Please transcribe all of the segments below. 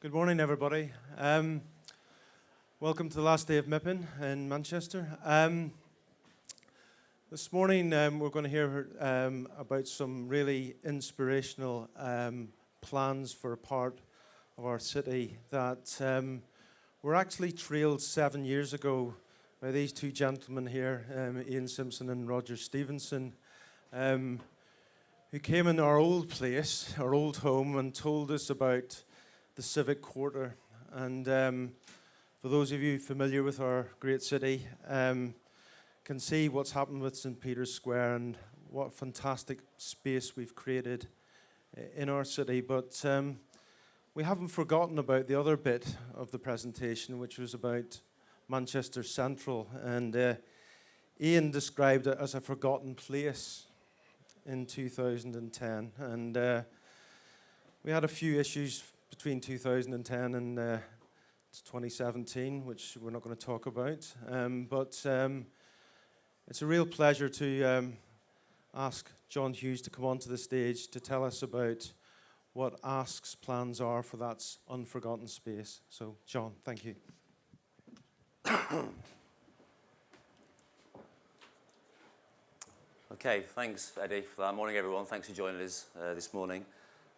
Good morning, everybody. Welcome to the last day of MIPIM in Manchester. This morning, we're going to hear about some really inspirational plans for a part of our city that were actually trailed 7 years ago by these two gentlemen here, Ian Simpson and Roger Stevenson, who came in our old place, our old home, and told us about the civic quarter. And for those of you familiar with our great city, can see what's happened with St. Peter's Square and what fantastic space we've created in our city. But we haven't forgotten about the other bit of the presentation, which was about Manchester Central. And Ian described it as a forgotten place in 2010. And we had a few issues between 2010 and 2017, which we're not going to talk about. But it's a real pleasure to ask John Hughes to come onto the stage to tell us about what ASK's plans are for that unforgotten space. So, John, thank you. Okay, thanks, Eddie, for that. Morning, everyone. Thanks for joining us this morning.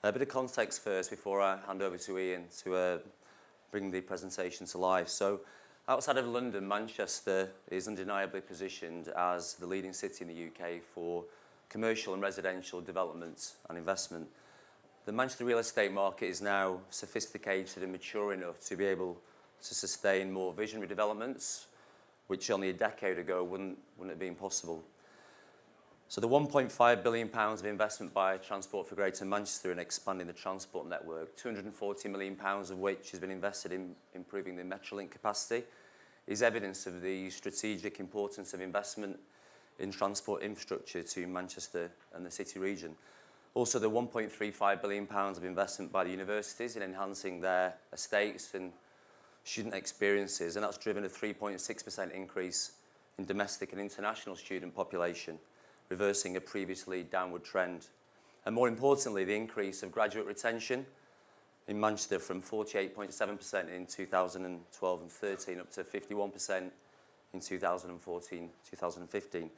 A bit of context first before I hand over to Ian to bring the presentation to life. So, outside of London, Manchester is undeniably positioned as the leading city in the UK for commercial and residential development and investment. The Manchester real estate market is now sophisticated and mature enough to be able to sustain more visionary developments, which only a decade ago wouldn't have been possible. So the £1.5 billion of investment by Transport for Greater Manchester in expanding the transport network, £240 million of which has been invested in improving the Metrolink capacity, is evidence of the strategic importance of investment in transport infrastructure to Manchester and the city region. Also, the £1.35 billion of investment by the universities in enhancing their estates and student experiences, and that's driven a 3.6% increase in domestic and international student population, reversing a previously downward trend. And more importantly, the increase of graduate retention in Manchester from 48.7% in 2012 and 13 up to 51% in 2014-2015.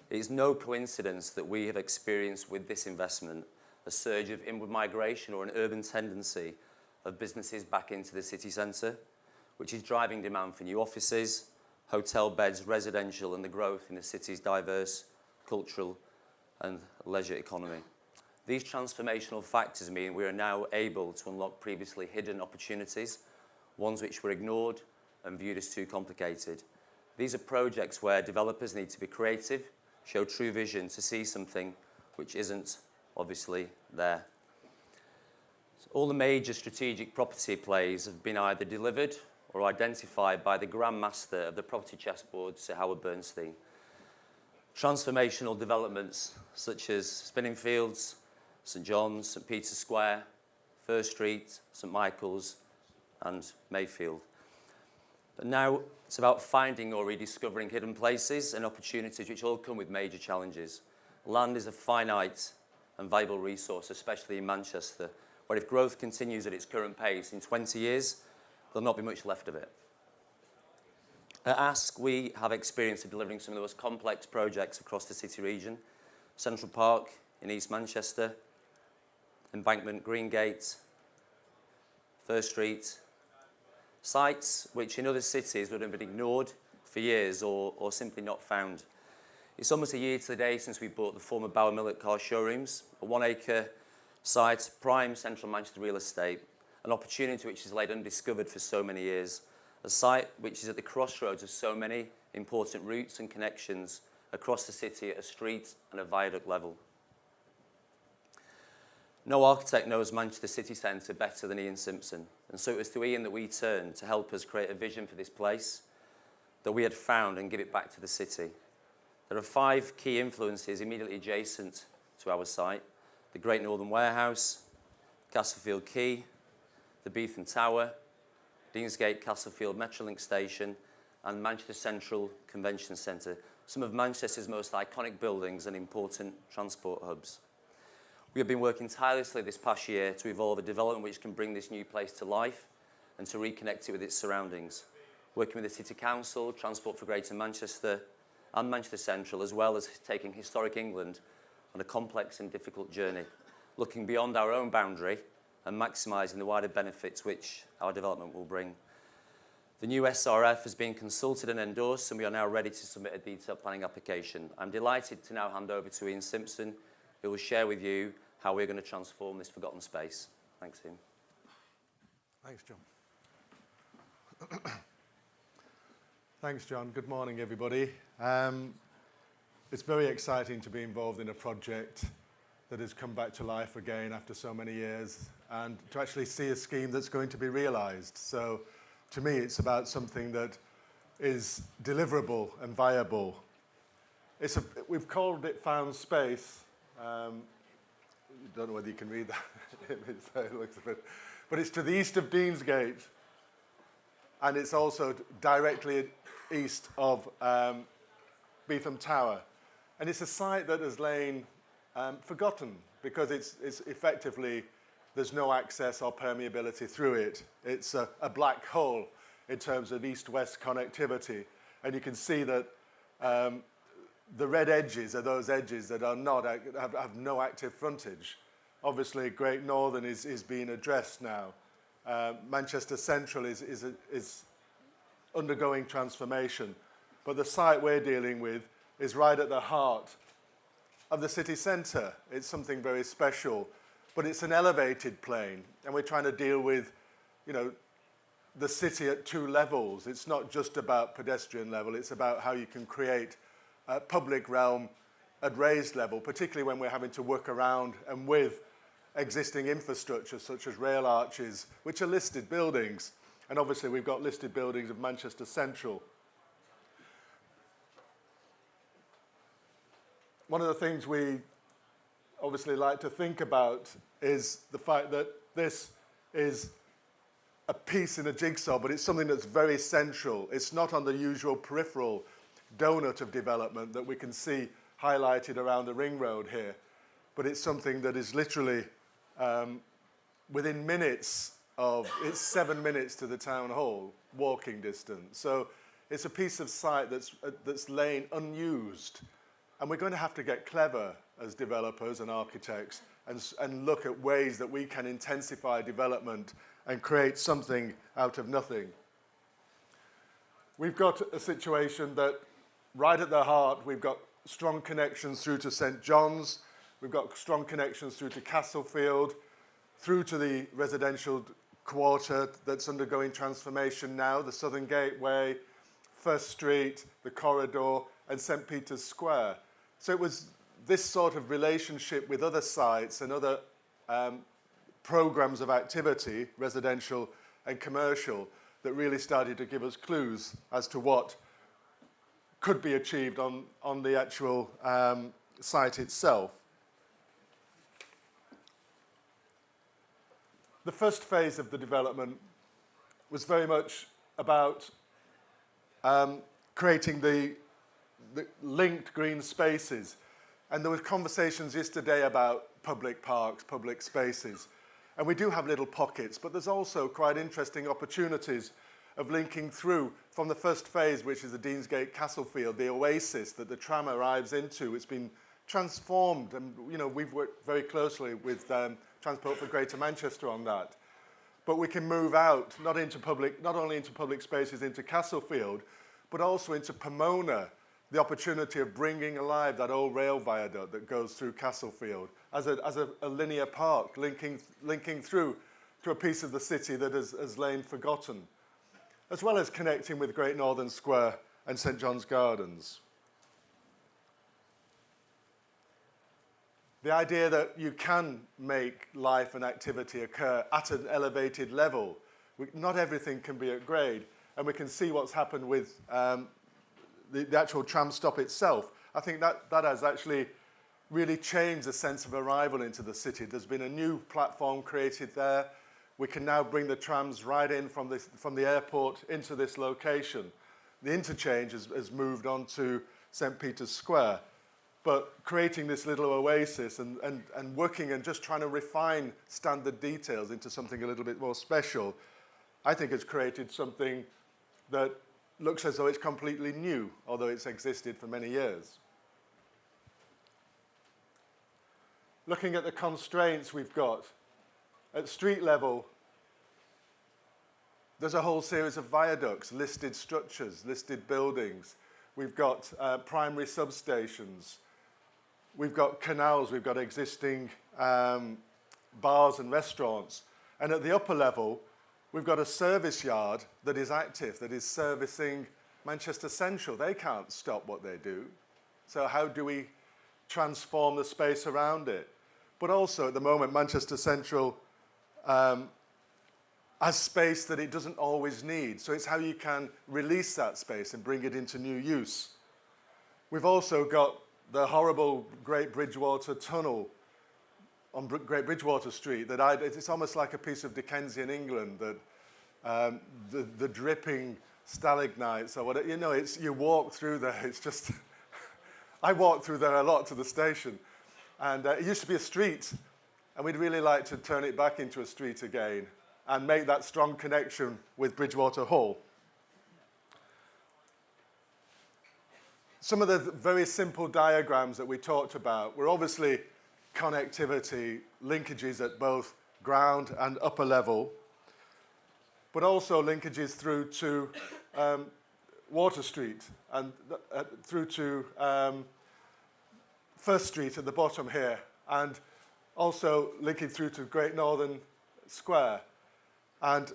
It is no coincidence that we have experienced with this investment a surge of inward migration or an urban tendency of businesses back into the city centre, which is driving demand for new offices, hotel beds, residential, and the growth in the city's diverse cultural and leisure economy. These transformational factors mean we are now able to unlock previously hidden opportunities, ones which were ignored and viewed as too complicated. These are projects where developers need to be creative, show true vision to see something which isn't obviously there. So all the major strategic property plays have been either delivered or identified by the Grand Master of the property chessboard, Sir Howard Bernstein. Transformational developments such as Spinningfields, St John's, St Peter's Square, First Street, St Michael's and Mayfield. But now it's about finding or rediscovering hidden places and opportunities which all come with major challenges. Land is a finite and valuable resource, especially in Manchester, where if growth continues at its current pace in 20 years, there'll not be much left of it. At ASK, we have experience of delivering some of the most complex projects across the city region. Central Park in East Manchester, Embankment, Greengate, First Street. Sites which in other cities would have been ignored for years or simply not found. It's almost a year to the day since we bought the former Bauer Millet car showrooms, a 1 acre site, prime central Manchester real estate, an opportunity which is laid undiscovered for so many years. A site which is at the crossroads of so many important routes and connections across the city at a street and a viaduct level. No architect knows Manchester city centre better than Ian Simpson, and so it was to Ian that we turned to help us create a vision for this place that we had found and give it back to the city. There are 5 key influences immediately adjacent to our site: the Great Northern Warehouse, Castlefield Quay, the Beetham Tower, Deansgate Castlefield Metrolink Station and Manchester Central Convention Centre, some of Manchester's most iconic buildings and important transport hubs. We have been working tirelessly this past year to evolve a development which can bring this new place to life and to reconnect it with its surroundings, working with the City Council, Transport for Greater Manchester and Manchester Central, as well as taking historic England on a complex and difficult journey, looking beyond our own boundary and maximising the wider benefits which our development will bring. The new SRF has been consulted and endorsed, and we are now ready to submit a detailed planning application. I'm delighted to now hand over to Ian Simpson, who will share with you how we're going to transform this forgotten space. Thanks, Ian. Thanks, John. Thanks, John. Good morning, everybody. It's very exciting to be involved in a project that has come back to life again after so many years, and to actually see a scheme that's going to be realised. So, to me, it's about something that is deliverable and viable. We've called it Found Space. Don't know whether you can read that. It looks a bit, but it's to the east of Deansgate, and it's also directly east of MIPIM Tower. And it's a site that has lain forgotten because it's effectively, there's no access or permeability through it. It's a black hole in terms of east-west connectivity. And you can see that the red edges are those edges that are not, have no active frontage. Obviously, Great Northern is being addressed now. Manchester Central is undergoing transformation. But the site we're dealing with is right at the heart of the city centre. It's something very special, but it's an elevated plane, and we're trying to deal with, you know, the city at two levels. It's not just about pedestrian level, it's about how you can create a public realm at raised level, particularly when we're having to work around and with existing infrastructure such as rail arches, which are listed buildings. And obviously we've got listed buildings of Manchester Central. One of the things we obviously like to think about is the fact that this is a piece in a jigsaw, but it's something that's very central. It's not on the usual peripheral donut of development that we can see highlighted around the ring road here, but it's something that is literally within minutes of, it's 7 minutes to the town hall, walking distance. So it's a piece of site that's lain unused. And we're going to have to get clever as developers and architects and look at ways that we can intensify development and create something out of nothing. We've got a situation that right at the heart, we've got strong connections through to St. John's, we've got strong connections through to Castlefield, through to the residential quarter that's undergoing transformation now, the Southern Gateway, First Street, the corridor, and St. Peter's Square. So it was this sort of relationship with other sites and other programs of activity, residential and commercial, that really started to give us clues as to what could be achieved on the actual site itself. The first phase of the development was very much about creating the linked green spaces. And there were conversations yesterday about public parks, public spaces. And we do have little pockets, but there's also quite interesting opportunities of linking through from the first phase, which is the Deansgate Castlefield, the oasis that the tram arrives into. It's been transformed, and you know, we've worked very closely with Transport for Greater Manchester on that. But we can move out, not only into public spaces into Castlefield, but also into Pomona, the opportunity of bringing alive that old rail viaduct that goes through Castlefield as a linear park, linking through to a piece of the city that has lain forgotten, as well as connecting with Great Northern Square and St. John's Gardens. The idea that you can make life and activity occur at an elevated level. Not everything can be at grade, and we can see what's happened with the actual tram stop itself. I think that has actually really changed the sense of arrival into the city. There's been a new platform created there. We can now bring the trams right in from the airport into this location. The interchange has moved on to St. Peter's Square. but creating this little oasis and working and just trying to refine standard details into something a little bit more special, I think has created something that looks as though it's completely new, although it's existed for many years. Looking at the constraints we've got, at street level, there's a whole series of viaducts, listed structures, listed buildings. We've got primary substations. We've got canals. We've got existing bars and restaurants. And at the upper level, we've got a service yard that is active, that is servicing Manchester Central. They can't stop what they do. So how do we transform the space around it? But also, at the moment, Manchester Central has space that it doesn't always need. So it's how you can release that space and bring it into new use. We've also got the horrible Great Bridgewater Tunnel on Great Bridgewater Street. It's almost like a piece of Dickensian England, that the dripping stalagmites or whatever. You know, you walk through there. It's just, I walk through there a lot to the station. And it used to be a street, and we'd really like to turn it back into a street again and make that strong connection with Bridgewater Hall. Some of the very simple diagrams that we talked about were obviously connectivity, linkages at both ground and upper level, but also linkages through to Water Street and through to First Street at the bottom here, and also linking through to Great Northern Square. And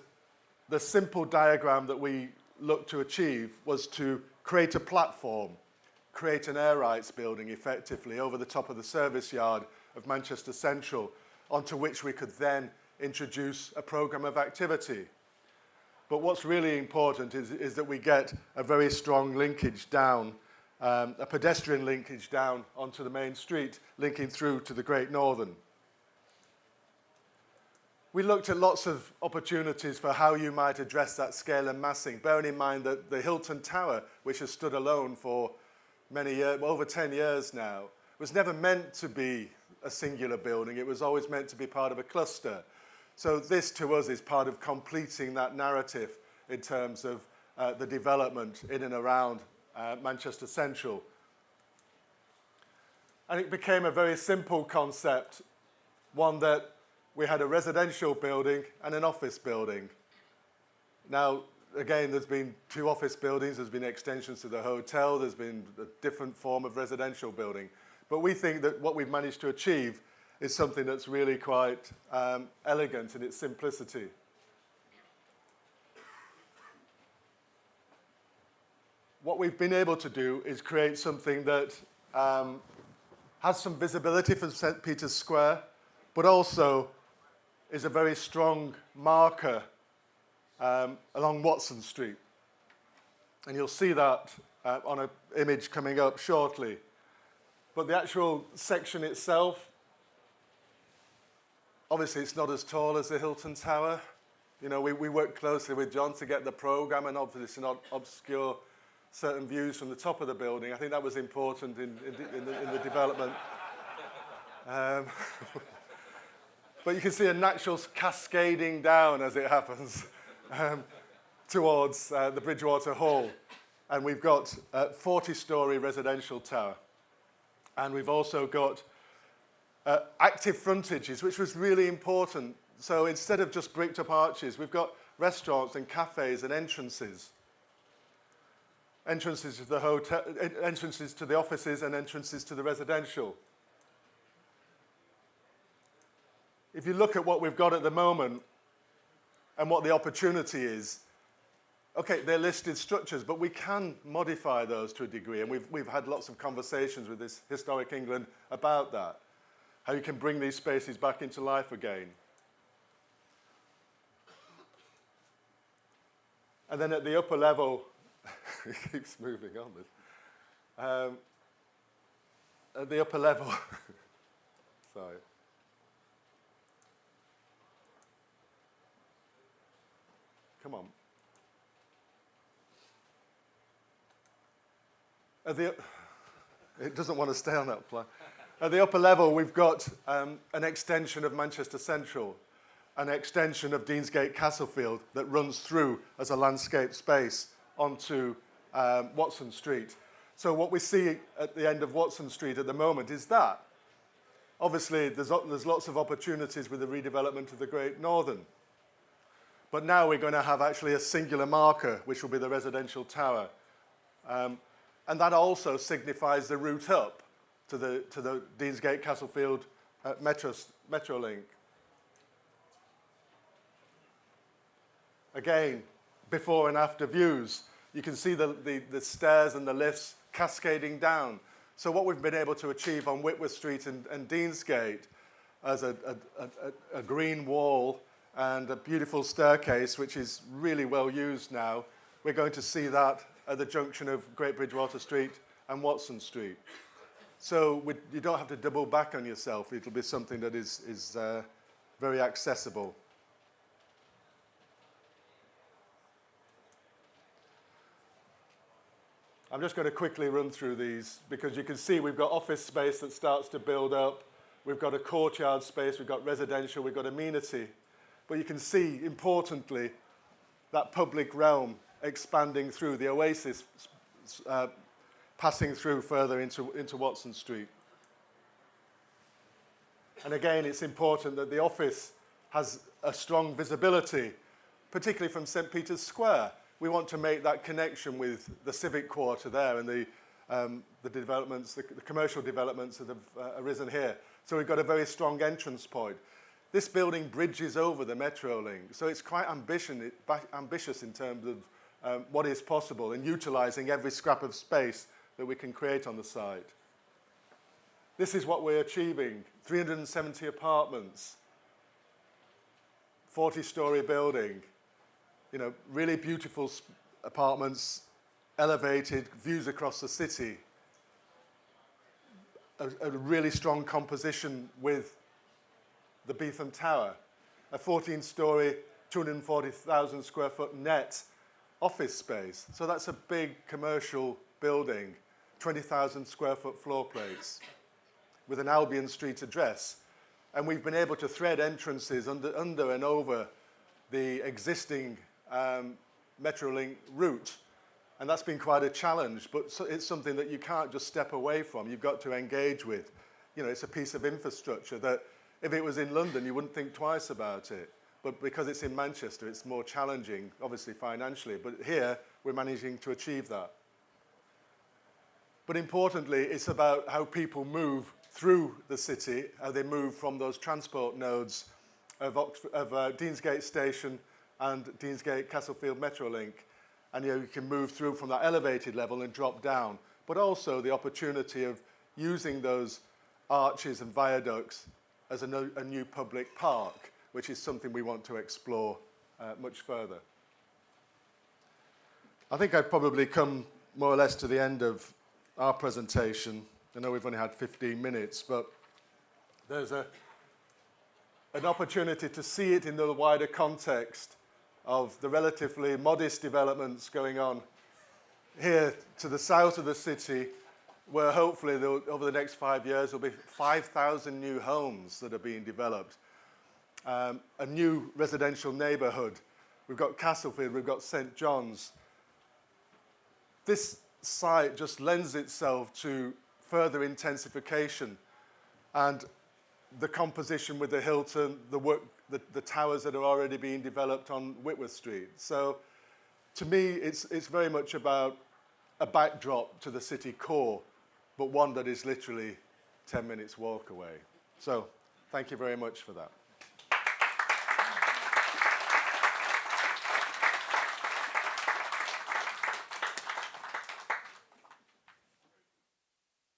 the simple diagram that we looked to achieve was to create a platform, create an air rights building effectively over the top of the service yard of Manchester Central, onto which we could then introduce a programme of activity. But what's really important is that we get a very strong linkage down, a pedestrian linkage down onto the main street, linking through to the Great Northern. We looked at lots of opportunities for how you might address that scale and massing, bearing in mind that the Hilton Tower, which has stood alone for many years, over 10 years now, was never meant to be a singular building. It was always meant to be part of a cluster. So this, to us, is part of completing that narrative in terms of the development in and around Manchester Central. And it became a very simple concept, one that we had a residential building and an office building. Now, again, there's been 2 office buildings, there's been extensions to the hotel, there's been a different form of residential building. But we think that what we've managed to achieve is something that's really quite elegant in its simplicity. What we've been able to do is create something that has some visibility for St. Peter's Square, but also is a very strong marker along Watson Street. And you'll see that on an image coming up shortly. But the actual section itself, obviously it's not as tall as the Hilton Tower. You know, we worked closely with John to get the programme and obviously not obscure certain views from the top of the building. I think that was important in the development. But you can see a natural cascading down as it happens towards the Bridgewater Hall. And we've got a 40-storey residential tower. And we've also got active frontages, which was really important. So instead of just bricked up arches, we've got restaurants and cafes and entrances. Entrances to the hotel, entrances to the offices and entrances to the residential. If you look at what we've got at the moment and what the opportunity is, okay, they're listed structures, but we can modify those to a degree, and we've had lots of conversations with this Historic England about that, how you can bring these spaces back into life again. And then at the upper level, it keeps moving on this. At the upper level, sorry. Come on. It doesn't want to stay on that plan. At the upper level, we've got an extension of Manchester Central, an extension of Deansgate Castlefield that runs through as a landscape space onto Watson Street. So what we see at the end of Watson Street at the moment is that. Obviously, there's lots of opportunities with the redevelopment of the Great Northern. But now we're going to have actually a singular marker, which will be the residential tower. And that also signifies the route up to the Deansgate Castlefield Metro link. Again, before and after views, you can see the stairs and the lifts cascading down. So what we've been able to achieve on Whitworth Street and Deansgate as a green wall and a beautiful staircase, which is really well used now, we're going to see that at the junction of Great Bridgewater Street and Watson Street. So you don't have to double back on yourself. It'll be something that is very accessible. I'm just going to quickly run through these because you can see we've got office space that starts to build up. We've got a courtyard space, we've got residential, we've got amenity. But you can see, importantly, that public realm expanding through the oasis, passing through further into Watson Street. And again, it's important that the office has a strong visibility, particularly from St. Peter's Square. We want to make that connection with the civic quarter there and the developments, the commercial developments that have arisen here. So we've got a very strong entrance point. This building bridges over the Metro link, so it's quite ambitious in terms of what is possible and utilising every scrap of space that we can create on the site. This is what we're achieving, 370 apartments, 40-storey building, really beautiful apartments, elevated, views across the city, a really strong composition with the Beetham Tower, a 14-storey, 240,000 square foot net office space. So that's a big commercial building, 20,000 square foot floor plates with an Albion Street address. And we've been able to thread entrances under and over the existing Metrolink route. And that's been quite a challenge, but it's something that you can't just step away from. You've got to engage with. It's a piece of infrastructure that if it was in London, you wouldn't think twice about it. But because it's in Manchester, it's more challenging, obviously financially. But here, we're managing to achieve that. But importantly, it's about how people move through the city, how they move from those transport nodes of Deansgate Station and Deansgate Castlefield Metrolink. And you can move through from that elevated level and drop down. But also the opportunity of using those arches and viaducts as a new public park, which is something we want to explore much further. I think I've probably come more or less to the end of our presentation. I know we've only had 15 minutes, but there's an opportunity to see it in the wider context of the relatively modest developments going on here to the south of the city, where hopefully over the next 5 years there'll be 5,000 new homes that are being developed. A new residential neighbourhood. We've got Castlefield, we've got St. John's. This site just lends itself to further intensification and the composition with the Hilton, the towers that are already being developed on Whitworth Street. So to me, it's very much about a backdrop to the city core, but one that is literally 10 minutes walk away. So thank you very much for that.